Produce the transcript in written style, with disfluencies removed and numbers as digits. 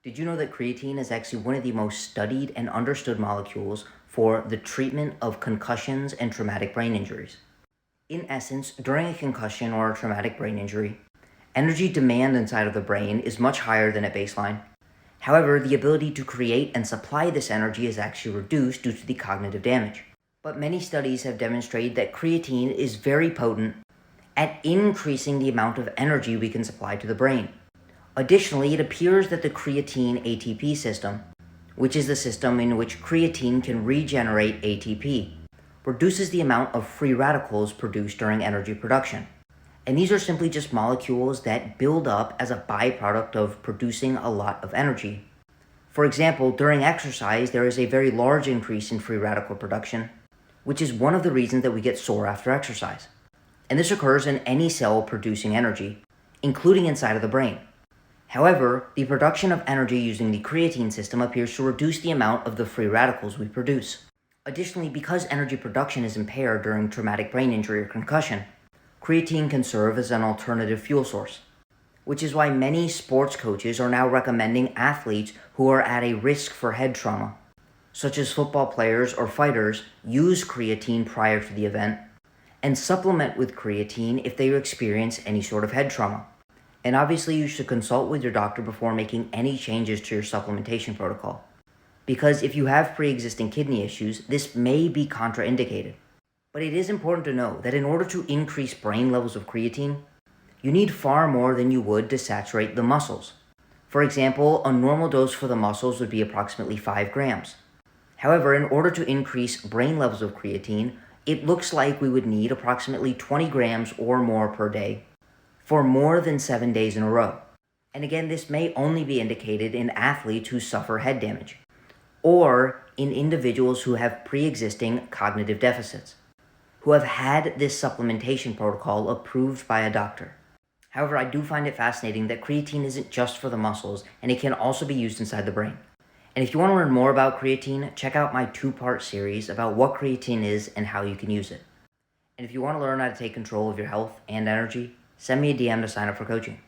Did you know that creatine is actually one of the most studied and understood molecules for the treatment of concussions and traumatic brain injuries? In essence, during a concussion or a traumatic brain injury, energy demand inside of the brain is much higher than at baseline. However, the ability to create and supply this energy is actually reduced due to the cognitive damage. But many studies have demonstrated that creatine is very potent at increasing the amount of energy we can supply to the brain. Additionally, it appears that the creatine ATP system, which is the system in which creatine can regenerate ATP, reduces the amount of free radicals produced during energy production. And these are simply just molecules that build up as a byproduct of producing a lot of energy. For example, during exercise, there is a very large increase in free radical production, which is one of the reasons that we get sore after exercise. And this occurs in any cell producing energy, including inside of the brain. However, the production of energy using the creatine system appears to reduce the amount of the free radicals we produce. Additionally, because energy production is impaired during traumatic brain injury or concussion, creatine can serve as an alternative fuel source, which is why many sports coaches are now recommending athletes who are at a risk for head trauma, such as football players or fighters, use creatine prior to the event and supplement with creatine if they experience any sort of head trauma. And obviously, you should consult with your doctor before making any changes to your supplementation protocol, because if you have pre-existing kidney issues, this may be contraindicated. But it is important to know that in order to increase brain levels of creatine, you need far more than you would to saturate the muscles. For example, a normal dose for the muscles would be approximately 5 grams. However, in order to increase brain levels of creatine, it looks like we would need approximately 20 grams or more per day for more than 7 days in a row. And again, this may only be indicated in athletes who suffer head damage, or in individuals who have pre-existing cognitive deficits, who have had this supplementation protocol approved by a doctor. However, I do find it fascinating that creatine isn't just for the muscles, and it can also be used inside the brain. And if you want to learn more about creatine, check out my 2-part series about what creatine is and how you can use it. And if you want to learn how to take control of your health and energy, send me a DM to sign up for coaching.